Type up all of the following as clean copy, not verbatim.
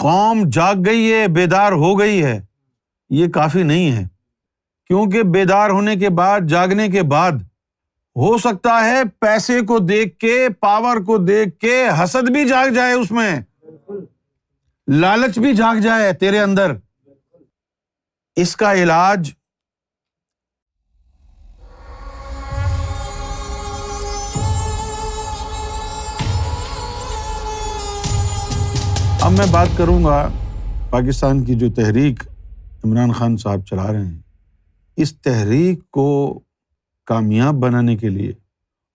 قوم جاگ گئی ہے، بیدار ہو گئی ہے، یہ کافی نہیں ہے، کیونکہ بیدار ہونے کے بعد، جاگنے کے بعد ہو سکتا ہے پیسے کو دیکھ کے، پاور کو دیکھ کے حسد بھی جاگ جائے، اس میں لالچ بھی جاگ جائے تیرے اندر۔ اس کا علاج اب میں بات کروں گا پاکستان کی جو تحریک عمران خان صاحب چلا رہے ہیں، اس تحریک کو کامیاب بنانے کے لیے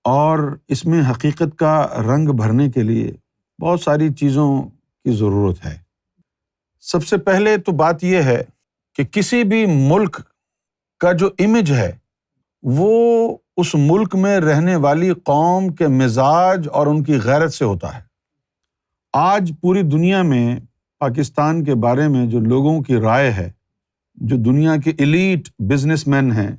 اور اس میں حقیقت کا رنگ بھرنے کے لیے بہت ساری چیزوں کی ضرورت ہے۔ سب سے پہلے تو بات یہ ہے کہ کسی بھی ملک کا جو امیج ہے وہ اس ملک میں رہنے والی قوم کے مزاج اور ان کی غیرت سے ہوتا ہے۔ آج پوری دنیا میں پاکستان کے بارے میں جو لوگوں کی رائے ہے، جو دنیا کے ایلیٹ بزنس مین ہیں،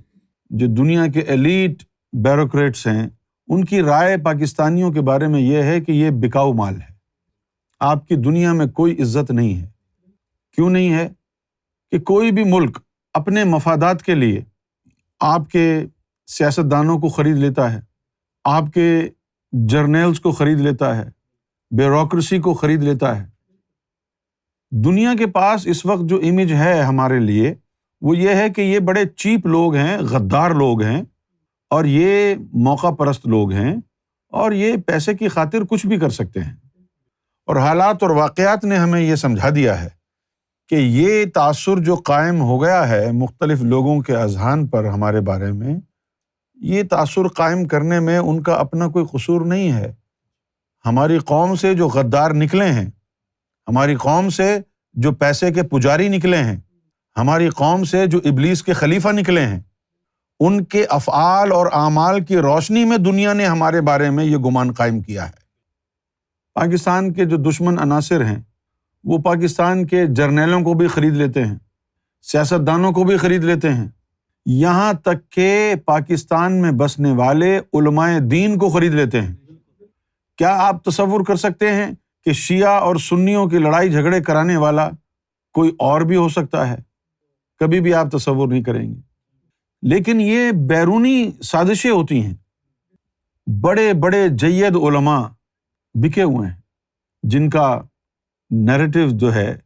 جو دنیا کے ایلیٹ بیوروکریٹس ہیں، ان کی رائے پاکستانیوں کے بارے میں یہ ہے کہ یہ بکاؤ مال ہے، آپ کی دنیا میں کوئی عزت نہیں ہے۔ کیوں نہیں ہے؟ کہ کوئی بھی ملک اپنے مفادات کے لیے آپ کے سیاستدانوں کو خرید لیتا ہے، آپ کے جرنیلز کو خرید لیتا ہے، بیوروکریسی کو خرید لیتا ہے۔ دنیا کے پاس اس وقت جو امیج ہے ہمارے لیے وہ یہ ہے کہ یہ بڑے چیپ لوگ ہیں، غدار لوگ ہیں، اور یہ موقع پرست لوگ ہیں، اور یہ پیسے کی خاطر کچھ بھی کر سکتے ہیں۔ اور حالات اور واقعات نے ہمیں یہ سمجھا دیا ہے کہ یہ تاثر جو قائم ہو گیا ہے مختلف لوگوں کے اذہان پر ہمارے بارے میں، یہ تاثر قائم کرنے میں ان کا اپنا کوئی قصور نہیں ہے۔ ہماری قوم سے جو غدار نکلے ہیں، ہماری قوم سے جو پیسے کے پجاری نکلے ہیں، ہماری قوم سے جو ابلیس کے خلیفہ نکلے ہیں، ان کے افعال اور اعمال کی روشنی میں دنیا نے ہمارے بارے میں یہ گمان قائم کیا ہے۔ پاکستان کے جو دشمن عناصر ہیں وہ پاکستان کے جرنیلوں کو بھی خرید لیتے ہیں، سیاستدانوں کو بھی خرید لیتے ہیں، یہاں تک کہ پاکستان میں بسنے والے علماء دین کو خرید لیتے ہیں۔ کیا آپ تصور کر سکتے ہیں کہ شیعہ اور سنیوں کی لڑائی جھگڑے کرانے والا کوئی اور بھی ہو سکتا ہے؟ کبھی بھی آپ تصور نہیں کریں گے۔ لیکن یہ بیرونی سازشیں ہوتی ہیں۔ بڑے بڑے جید علماء بکے ہوئے ہیں جن کا نیریٹو جو ہے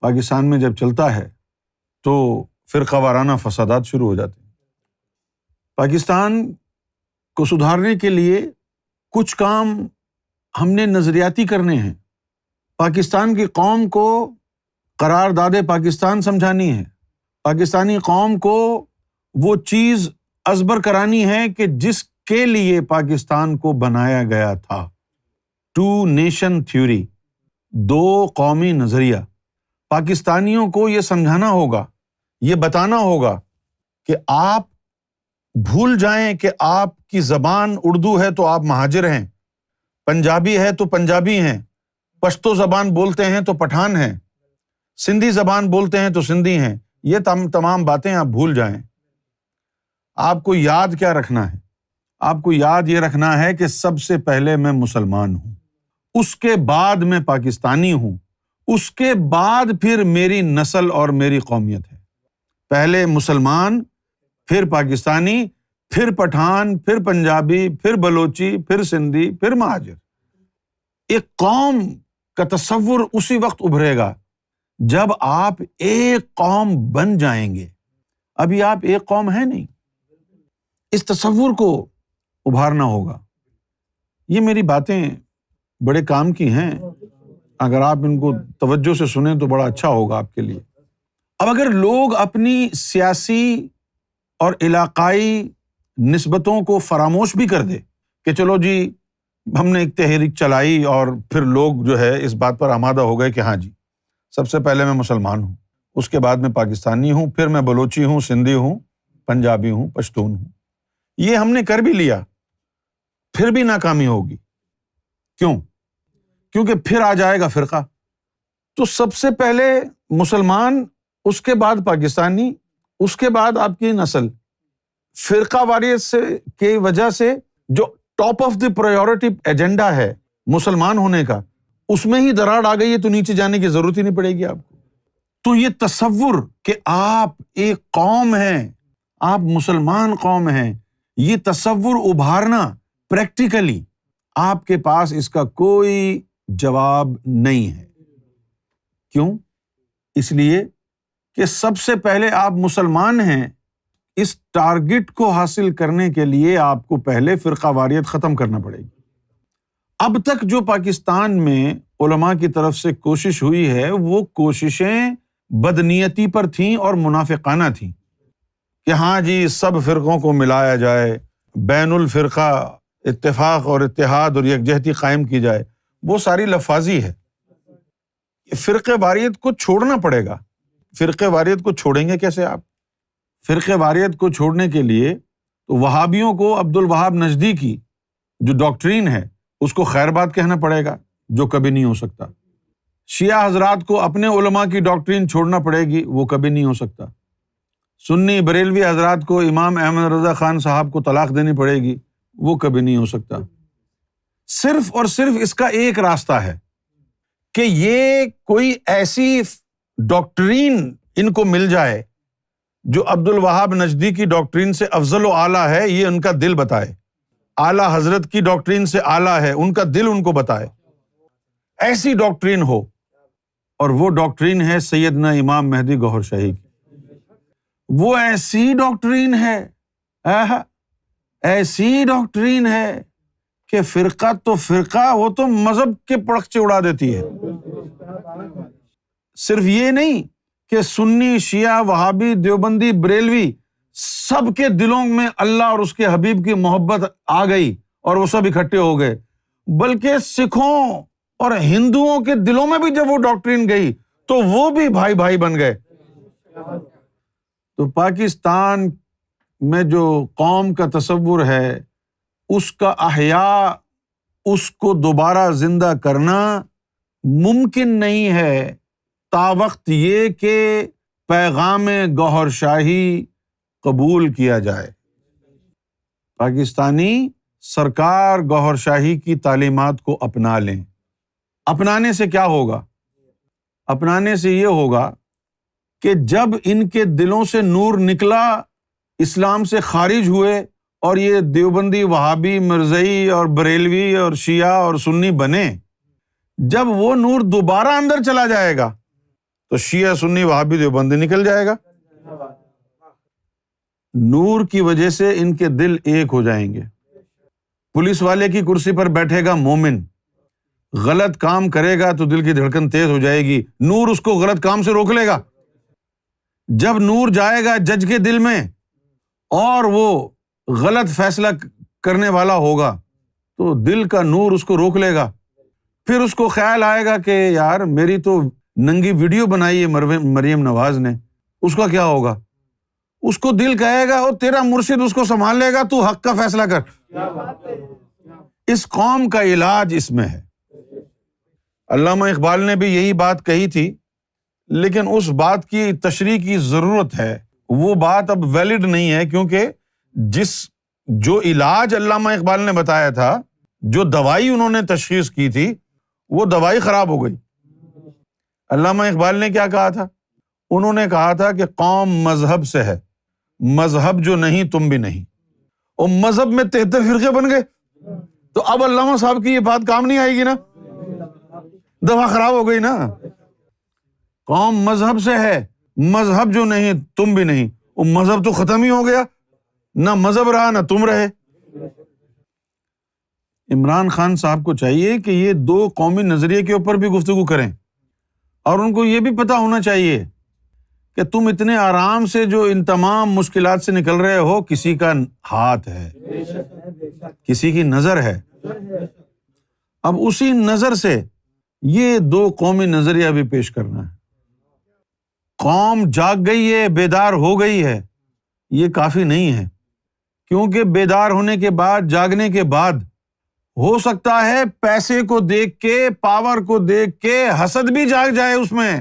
پاکستان میں جب چلتا ہے تو فرقہ وارانہ فسادات شروع ہو جاتے ہیں۔ پاکستان کو سدھارنے کے لیے کچھ کام ہم نے نظریاتی کرنے ہیں۔ پاکستان کی قوم کو قرارداد پاکستان سمجھانی ہے، پاکستانی قوم کو وہ چیز ازبر کرانی ہے کہ جس کے لیے پاکستان کو بنایا گیا تھا، ٹو نیشن تھیوری، دو قومی نظریہ۔ پاکستانیوں کو یہ سمجھانا ہوگا، یہ بتانا ہوگا کہ آپ بھول جائیں کہ آپ کی زبان اردو ہے تو آپ مہاجر ہیں، پنجابی ہے تو پنجابی ہیں، پشتو زبان بولتے ہیں تو پٹھان ہیں، سندھی زبان بولتے ہیں تو سندھی ہیں۔ یہ تمام باتیں آپ بھول جائیں۔ آپ کو یاد کیا رکھنا ہے؟ آپ کو یاد یہ رکھنا ہے کہ سب سے پہلے میں مسلمان ہوں، اس کے بعد میں پاکستانی ہوں، اس کے بعد پھر میری نسل اور میری قومیت ہے۔ پہلے مسلمان، پھر پاکستانی، پھر پٹھان، پھر پنجابی، پھر بلوچی، پھر سندھی، پھر مہاجر۔ ایک قوم کا تصور اسی وقت ابھرے گا جب آپ ایک قوم بن جائیں گے۔ ابھی آپ ایک قوم ہیں نہیں، اس تصور کو ابھارنا ہوگا۔ یہ میری باتیں بڑے کام کی ہیں، اگر آپ ان کو توجہ سے سنیں تو بڑا اچھا ہوگا آپ کے لیے۔ اب اگر لوگ اپنی سیاسی اور علاقائی نسبتوں کو فراموش بھی کر دے کہ چلو جی ہم نے ایک تحریک چلائی اور پھر لوگ جو ہے اس بات پر آمادہ ہو گئے کہ ہاں جی سب سے پہلے میں مسلمان ہوں، اس کے بعد میں پاکستانی ہوں، پھر میں بلوچی ہوں، سندھی ہوں، پنجابی ہوں، پشتون ہوں، یہ ہم نے کر بھی لیا، پھر بھی ناکامی ہوگی۔ کیوں؟ کیونکہ پھر آ جائے گا فرقہ۔ تو سب سے پہلے مسلمان، اس کے بعد پاکستانی، اس کے بعد آپ کی نسل۔ فرقہ واریت سے کی وجہ سے جو top of the priority agenda ہے مسلمان ہونے کا، اس میں ہی دراڑ آ گئی ہے تو نیچے جانے کی ضرورت ہی نہیں پڑے گی آپ کو۔ تو یہ تصور کہ آپ ایک قوم ہیں، آپ مسلمان قوم ہیں، یہ تصور ابھارنا پریکٹیکلی آپ کے پاس اس کا کوئی جواب نہیں ہے۔ کیوں؟ اس لیے کہ سب سے پہلے آپ مسلمان ہیں، اس ٹارگٹ کو حاصل کرنے کے لیے آپ کو پہلے فرقہ واریت ختم کرنا پڑے گی۔ اب تک جو پاکستان میں علماء کی طرف سے کوشش ہوئی ہے وہ کوششیں بدنیتی پر تھیں اور منافقانہ تھیں کہ ہاں جی سب فرقوں کو ملایا جائے، بین الفرقہ اتفاق اور اتحاد اور یکجہتی قائم کی جائے، وہ ساری لفاظی ہے۔ فرقہ واریت کو چھوڑنا پڑے گا۔ فرقہ واریت کو چھوڑیں گے کیسے آپ؟ فرقہ واریت کو چھوڑنے کے لیے تو وہابیوں کو عبد الوہاب نجدی کی جو ڈاکٹرین ہے اس کو خیر بات کہنا پڑے گا، جو کبھی نہیں ہو سکتا۔ شیعہ حضرات کو اپنے علماء کی ڈاکٹرین چھوڑنا پڑے گی، وہ کبھی نہیں ہو سکتا۔ سنی بریلوی حضرات کو امام احمد رضا خان صاحب کو طلاق دینی پڑے گی، وہ کبھی نہیں ہو سکتا۔ صرف اور صرف اس کا ایک راستہ ہے کہ یہ کوئی ایسی ڈاکٹرین ان کو مل جائے جو عبد الوہاب نجدی کی ڈاکٹرین سے افضل و اعلیٰ ہے، یہ ان کا دل بتائے۔ اعلیٰ حضرت کی ڈاکٹرین سے اعلیٰ ہے، ان کا دل ان کو بتائے۔ ایسی ڈاکٹرین ہو، اور وہ ڈاکٹرین ہے سیدنا امام مہدی گوہر شاہی کی۔ وہ ایسی ڈاکٹرین ہے، ایسی ڈاکٹرین ہے کہ فرقہ تو فرقہ، وہ تو مذہب کے پرخچے اڑا دیتی ہے۔ صرف یہ نہیں کہ سنی، شیعہ، وہابی، دیوبندی، بریلوی سب کے دلوں میں اللہ اور اس کے حبیب کی محبت آ گئی اور وہ سب اکٹھے ہو گئے، بلکہ سکھوں اور ہندوؤں کے دلوں میں بھی جب وہ ڈاکٹرین گئی تو وہ بھی بھائی بھائی بن گئے۔ تو پاکستان میں جو قوم کا تصور ہے اس کا احیاء، اس کو دوبارہ زندہ کرنا ممکن نہیں ہے تاوقت یہ کہ پیغام گوہر شاہی قبول کیا جائے۔ پاکستانی سرکار گوہر شاہی کی تعلیمات کو اپنا لیں۔ اپنانے سے کیا ہوگا؟ اپنانے سے یہ ہوگا کہ جب ان کے دلوں سے نور نکلا، اسلام سے خارج ہوئے اور یہ دیوبندی، وہابی، مرزئی اور بریلوی اور شیعہ اور سنی بنے، جب وہ نور دوبارہ اندر چلا جائے گا تو شیعہ، سنی، وہابی، دیوبندی نکل جائے گا۔ نور کی وجہ سے ان کے دل ایک ہو جائیں گے۔ پولیس والے کی کرسی پر بیٹھے گا مومن، غلط کام کرے گا تو دل کی دھڑکن تیز ہو جائے گی، نور اس کو غلط کام سے روک لے گا۔ جب نور جائے گا جج کے دل میں اور وہ غلط فیصلہ کرنے والا ہوگا تو دل کا نور اس کو روک لے گا۔ پھر اس کو خیال آئے گا کہ یار میری تو ننگی ویڈیو بنائی ہے مریم نواز نے، اس کا کیا ہوگا؟ اس کو دل کہے گا اور تیرا مرشد اس کو سنبھال لے گا، تو حق کا فیصلہ کر۔ اس قوم کا علاج اس میں ہے۔ علامہ اقبال نے بھی یہی بات کہی تھی، لیکن اس بات کی تشریح کی ضرورت ہے۔ وہ بات اب ویلڈ نہیں ہے، کیونکہ جو علاج علامہ اقبال نے بتایا تھا، جو دوائی انہوں نے تشخیص کی تھی، وہ دوائی خراب ہو گئی۔ علامہ اقبال نے کیا کہا تھا؟ انہوں نے کہا تھا کہ قوم مذہب سے ہے، مذہب جو نہیں تم بھی نہیں، اور مذہب میں 73 فرقے بن گئے، تو اب علامہ صاحب کی یہ بات کام نہیں آئے گی نا، دوا خراب ہو گئی نا۔ قوم مذہب سے ہے، مذہب جو نہیں تم بھی نہیں، وہ مذہب تو ختم ہی ہو گیا، نہ مذہب رہا نہ تم رہے۔ عمران خان صاحب کو چاہیے کہ یہ دو قومی نظریے کے اوپر بھی گفتگو کریں، اور ان کو یہ بھی پتا ہونا چاہیے کہ تم اتنے آرام سے جو ان تمام مشکلات سے نکل رہے ہو، کسی کا ہاتھ ہے، کسی کی نظر ہے۔ اب اسی نظر سے یہ دو قومی نظریہ بھی پیش کرنا ہے۔ قوم جاگ گئی ہے، بیدار ہو گئی ہے، یہ کافی نہیں ہے، کیونکہ بیدار ہونے کے بعد، جاگنے کے بعد ہو سکتا ہے پیسے کو دیکھ کے، پاور کو دیکھ کے حسد بھی جاگ جائے، اس میں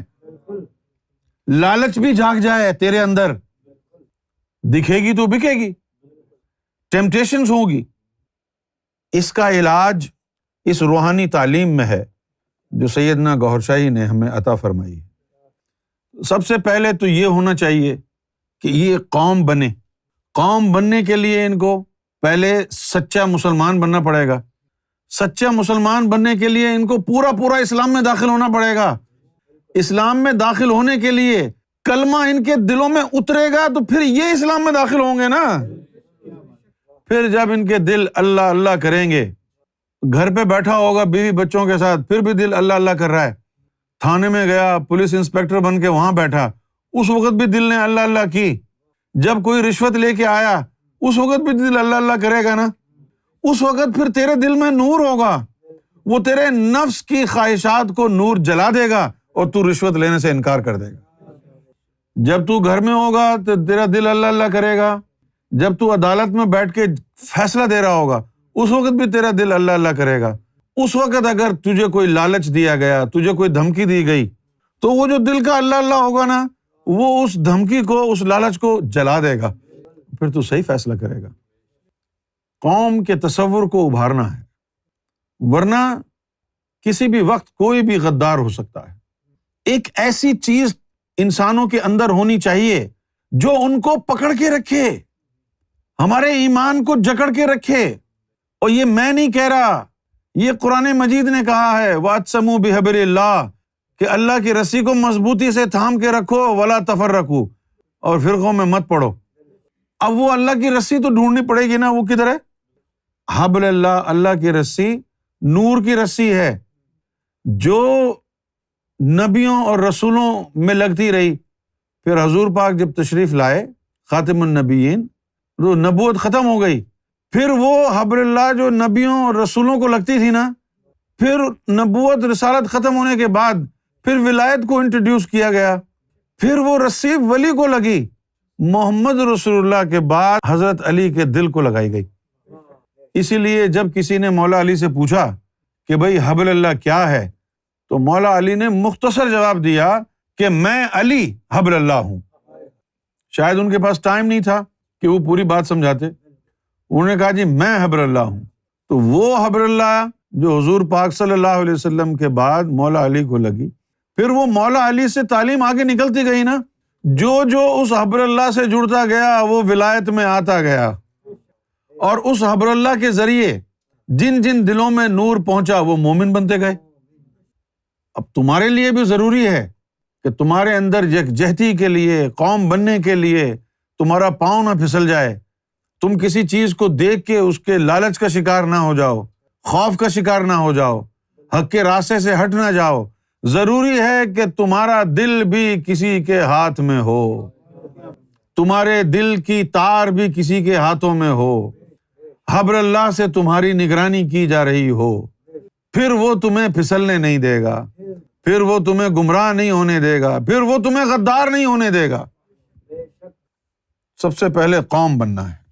لالچ بھی جاگ جائے تیرے اندر، دکھے گی تو بکے گی، ٹیمپٹیشنز ہوگی۔ اس کا علاج اس روحانی تعلیم میں ہے جو سیدنا گوہر شاہی نے ہمیں عطا فرمائی ہے۔ سب سے پہلے تو یہ ہونا چاہیے کہ یہ قوم بنے۔ قوم بننے کے لیے ان کو پہلے سچا مسلمان بننا پڑے گا۔ سچا مسلمان بننے کے لیے ان کو پورا اسلام میں داخل ہونا پڑے گا۔ اسلام میں داخل ہونے کے لیے کلمہ ان کے دلوں میں اترے گا تو پھر یہ اسلام میں داخل ہوں گے نا۔ پھر جب ان کے دل اللہ اللہ کریں گے، گھر پہ بیٹھا ہوگا بیوی بچوں کے ساتھ، پھر بھی دل اللہ اللہ کر رہا ہے، تھانے میں گیا پولیس انسپیکٹر بن کے وہاں بیٹھا، اس وقت بھی دل نے اللہ اللہ کی، جب کوئی رشوت لے کے آیا اس وقت بھی دل اللہ اللہ کرے گا نا، اس وقت پھر تیرے دل میں نور ہوگا، وہ تیرے نفس کی خواہشات کو نور جلا دے گا اور تو رشوت لینے سے انکار کر دے گا۔ جب تو گھر میں ہوگا تو تیرا دل اللہ اللہ کرے گا، جب تو عدالت میں بیٹھ کے فیصلہ دے رہا ہوگا اس وقت بھی تیرا دل اللہ اللہ کرے گا۔ اس وقت اگر تجھے کوئی لالچ دیا گیا، تجھے کوئی دھمکی دی گئی، تو وہ جو دل کا اللہ اللہ ہوگا نا، وہ اس دھمکی کو، اس لالچ کو جلا دے گا، پھر تو صحیح فیصلہ کرے گا۔ قوم کے تصور کو ابھارنا ہے، ورنہ کسی بھی وقت کوئی بھی غدار ہو سکتا ہے۔ ایک ایسی چیز انسانوں کے اندر ہونی چاہیے جو ان کو پکڑ کے رکھے، ہمارے ایمان کو جکڑ کے رکھے۔ اور یہ میں نہیں کہہ رہا، یہ قرآن مجید نے کہا ہے، وَاعْتَصِمُوا بِحَبْلِ اللَّهِ، کہ اللہ کی رسی کو مضبوطی سے تھام کے رکھو، وَلَا تَفَرَّقُوا، اور فرقوں میں مت پڑو۔ اب وہ اللہ کی رسی تو ڈھونڈنی پڑے گی نا، وہ کدھر ہے؟ حبل اللہ، اللہ کی رسی نور کی رسی ہے جو نبیوں اور رسولوں میں لگتی رہی۔ پھر حضور پاک جب تشریف لائے خاتم النبیین، تو نبوت ختم ہو گئی، پھر وہ حبل اللہ جو نبیوں اور رسولوں کو لگتی تھی نا، پھر نبوت رسالت ختم ہونے کے بعد پھر ولایت کو انٹروڈیوس کیا گیا، پھر وہ رسی ولی کو لگی، محمد رسول اللہ کے بعد حضرت علی کے دل کو لگائی گئی۔ اسی لیے جب کسی نے مولا علی سے پوچھا کہ بھئی حبل اللہ کیا ہے، تو مولا علی نے مختصر جواب دیا کہ میں علی حبل اللہ ہوں۔ شاید ان کے پاس ٹائم نہیں تھا کہ وہ پوری بات سمجھاتے، انہوں نے کہا جی میں حبل اللہ ہوں۔ تو وہ حبل اللہ جو حضور پاک صلی اللہ علیہ وسلم کے بعد مولا علی کو لگی، پھر وہ مولا علی سے تعلیم آگے نکلتی گئی نا، جو اس حبل اللہ سے جڑتا گیا وہ ولایت میں آتا گیا، اور اس حبل اللہ کے ذریعے جن جن دلوں میں نور پہنچا وہ مومن بنتے گئے۔ اب تمہارے لیے بھی ضروری ہے کہ تمہارے اندر یکجہتی کے لیے، قوم بننے کے لیے تمہارا پاؤں نہ پھسل جائے، تم کسی چیز کو دیکھ کے اس کے لالچ کا شکار نہ ہو جاؤ، خوف کا شکار نہ ہو جاؤ، حق کے راستے سے ہٹ نہ جاؤ۔ ضروری ہے کہ تمہارا دل بھی کسی کے ہاتھ میں ہو، تمہارے دل کی تار بھی کسی کے ہاتھوں میں ہو، حبل اللہ سے تمہاری نگرانی کی جا رہی ہو، پھر وہ تمہیں پھسلنے نہیں دے گا، پھر وہ تمہیں گمراہ نہیں ہونے دے گا، پھر وہ تمہیں غدار نہیں ہونے دے گا۔ سب سے پہلے قوم بننا ہے۔